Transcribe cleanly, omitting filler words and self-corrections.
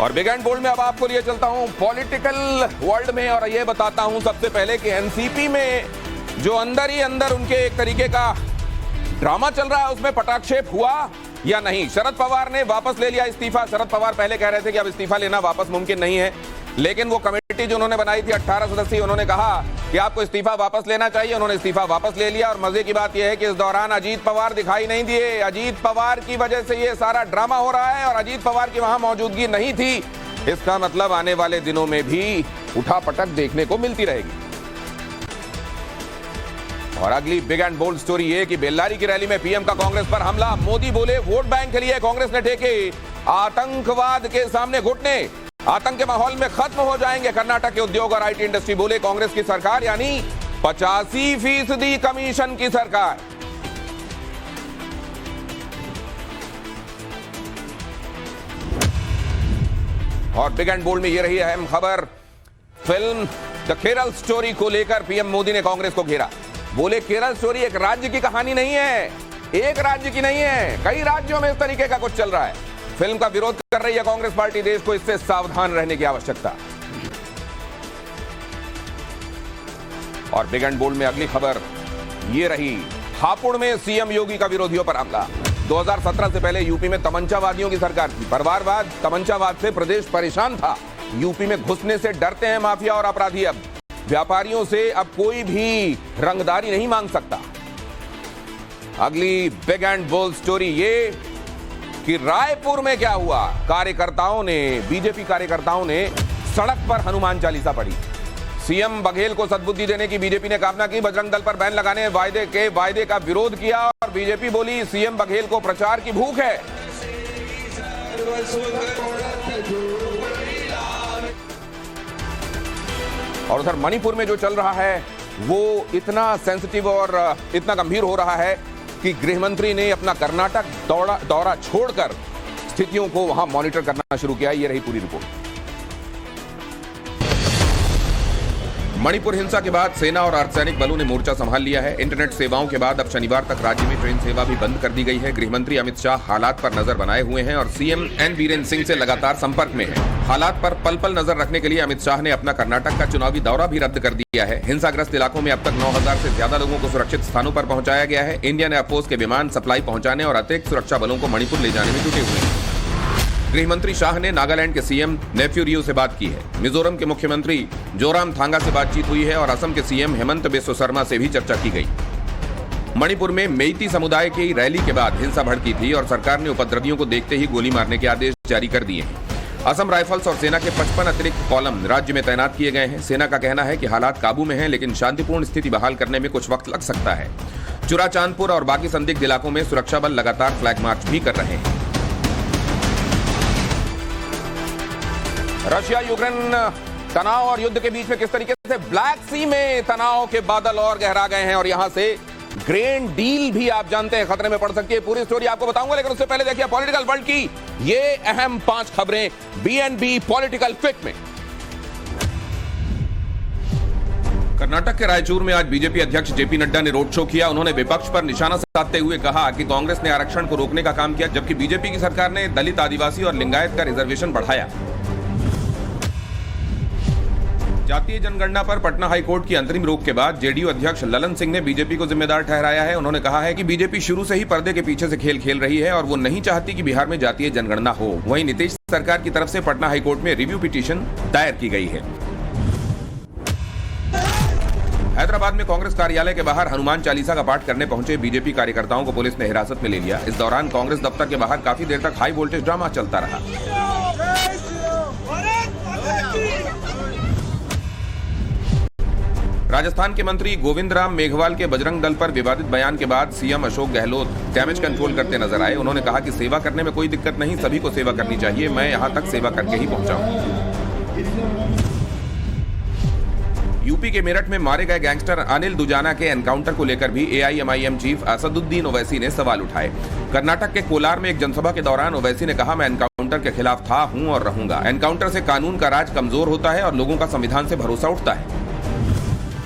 और big and bold में अब आपको लिए चलता हूं पॉलिटिकल वर्ल्ड में और ये बताता हूं सबसे पहले कि एनसीपी में जो अंदर ही अंदर उनके एक तरीके का ड्रामा चल रहा है उसमें पटाक्षेप हुआ या नहीं। शरद पवार ने वापस ले लिया इस्तीफा। शरद पवार पहले कह रहे थे कि अब इस्तीफा लेना वापस मुमकिन नहीं है, लेकिन वो कमेटी जो उन्होंने बनाई थी 18 सदस्यीय, उन्होंने कहा कि आपको इस्तीफा वापस लेना चाहिए। उन्होंने इस्तीफा वापस ले लिया और मजे की बात यह है कि इस दौरान अजीत पवार दिखाई नहीं दिए। अजीत पवार की वजह से ये सारा ड्रामा हो रहा है और अजीत पवार की वहां मौजूदगी नहीं थी। इसका मतलब आने वाले दिनों में भी उठापटक देखने को मिलती रहेगी। और अगली बिग एंड बोल्ड स्टोरी ये कि बेल्लारी की रैली में पीएम का कांग्रेस पर हमला। मोदी बोले वोट बैंक के लिए कांग्रेस ने टेके आतंकवाद के सामने घुटने। आतंक के माहौल में खत्म हो जाएंगे कर्नाटक के उद्योग और आईटी इंडस्ट्री, बोले कांग्रेस की सरकार यानी 85% कमीशन की सरकार। और बिग एंड बोल्ड में ये रही अहम खबर, फिल्म द केरल स्टोरी को लेकर पीएम मोदी ने कांग्रेस को घेरा। बोले केरल स्टोरी एक राज्य की कहानी नहीं है, एक राज्य की नहीं है, कई राज्यों में इस तरीके का कुछ चल रहा है। फिल्म का विरोध कर रही है कांग्रेस पार्टी, देश को इससे सावधान रहने की आवश्यकता। और बिग एंड बोल्ड में अगली खबर ये रही, हापुड़ में सीएम योगी का विरोधियों पर हमला। 2017 से पहले यूपी में तमंचावादियों की सरकार थी। परिवारवाद, तमंचावाद से प्रदेश परेशान था। यूपी में घुसने से डरते हैं माफिया और अपराधी। अब व्यापारियों से अब कोई भी रंगदारी नहीं मांग सकता। अगली बिग एंड बोल्ड स्टोरी ये कि रायपुर में क्या हुआ, कार्यकर्ताओं ने, बीजेपी कार्यकर्ताओं ने सड़क पर हनुमान चालीसा पढ़ी। सीएम बघेल को सद्बुद्धि देने की बीजेपी ने कामना की। बजरंग दल पर बैन लगाने वायदे का विरोध किया और बीजेपी बोली सीएम बघेल को प्रचार की भूख है। और उधर मणिपुर में जो चल रहा है वो इतना सेंसिटिव और इतना गंभीर हो रहा है कि गृहमंत्री ने अपना कर्नाटक दौरा छोड़कर स्थितियों को वहां मॉनिटर करना शुरू किया। ये रही पूरी रिपोर्ट। मणिपुर हिंसा के बाद सेना और अर्धसैनिक बलों ने मोर्चा संभाल लिया है। इंटरनेट सेवाओं के बाद अब शनिवार तक राज्य में ट्रेन सेवा भी बंद कर दी गई है। गृहमंत्री अमित शाह हालात पर नजर बनाए हुए हैं और सीएम एन बीरेन सिंह से लगातार संपर्क में है। हालात पर पल पल नजर रखने के लिए अमित शाह ने अपना कर्नाटक का चुनावी दौरा भी रद्द कर दिया है। हिंसाग्रस्त इलाकों में अब तक 9000 से ज्यादा लोगों को सुरक्षित स्थानों पर पहुंचाया गया है। इंडियन एयरफोर्स के विमान सप्लाई पहुंचाने और अतिरिक्त सुरक्षा बलों को मणिपुर ले जाने में जुटे हुए हैं। गृहमंत्री शाह ने नागालैंड के सीएम नेफ्यू रियो से बात की है। मिजोरम के मुख्यमंत्री जोरामथांगा से बातचीत हुई है और असम के सीएम हेमंत बिस्व शर्मा से भी चर्चा की गई। मणिपुर में मेइती समुदाय की रैली के बाद हिंसा भड़की थी और सरकार ने उपद्रवियों को देखते ही गोली मारने के आदेश जारी कर दिए हैं। असम राइफल्स और सेना के 55 अतिरिक्त कॉलम राज्य में तैनात किए गए हैं। सेना का कहना है कि हालात काबू में हैं, लेकिन शांतिपूर्ण स्थिति बहाल करने में कुछ वक्त लग सकता है। चुराचांदपुर और बाकी संदिग्ध इलाकों में सुरक्षा बल लगातार फ्लैग मार्च भी कर रहे हैं। रशिया यूक्रेन तनाव और युद्ध के बीच में किस तरीके से ब्लैक सी में तनाव के बादल और गहरा गए हैं और यहां से ग्रेन डील भी आप जानते हैं खतरे में पड़ सकती है। पूरी स्टोरी आपको बताऊंगा, लेकिन उससे पहले देखिए पॉलिटिकल वर्ल्ड की ये अहम 5 खबरें बीएनबी पॉलिटिकल क्विक में। कर्नाटक के रायचूर में आज बीजेपी अध्यक्ष जेपी नड्डा ने रोड शो किया। उन्होंने विपक्ष पर निशाना साधते हुए कहा कि कांग्रेस ने आरक्षण को रोकने का काम किया, जबकि बीजेपी की सरकार ने दलित, आदिवासी और लिंगायत का रिजर्वेशन बढ़ाया। जातीय जनगणना पर पटना हाईकोर्ट की अंतरिम रोक के बाद जेडीयू अध्यक्ष ललन सिंह ने बीजेपी को जिम्मेदार ठहराया है। उन्होंने कहा है कि बीजेपी शुरू से ही पर्दे के पीछे से खेल खेल रही है और वो नहीं चाहती कि बिहार में जातीय जनगणना हो। वहीं नीतीश सरकार की तरफ से पटना हाईकोर्ट में रिव्यू पिटीशन दायर की गई है। हैदराबाद में कांग्रेस कार्यालय के बाहर हनुमान चालीसा का पाठ करने पहुंचे बीजेपी कार्यकर्ताओं को पुलिस ने हिरासत में ले लिया। इस दौरान कांग्रेस दफ्तर के बाहर काफी देर तक हाई वोल्टेज ड्रामा चलता रहा। राजस्थान के मंत्री गोविंद राम मेघवाल के बजरंग दल पर विवादित बयान के बाद CM Ashok Gehlot damage control करते नजर आए। उन्होंने कहा कि सेवा करने में कोई दिक्कत नहीं, सभी को सेवा करनी चाहिए, मैं यहां तक सेवा करके ही पहुंचा हूं। यूपी के मेरठ में मारे गए गैंगस्टर अनिल दुजाना के एनकाउंटर को लेकर भी एआईएमआईएम चीफ असदुद्दीन ओवैसी ने सवाल उठाए। कर्नाटक के कोलार में एक जनसभा के दौरान ओवैसी ने कहा, मैं एनकाउंटर के खिलाफ था, हूं और रहूंगा। एनकाउंटर से कानून का राज कमजोर होता है और लोगों का संविधान से भरोसा उठता है।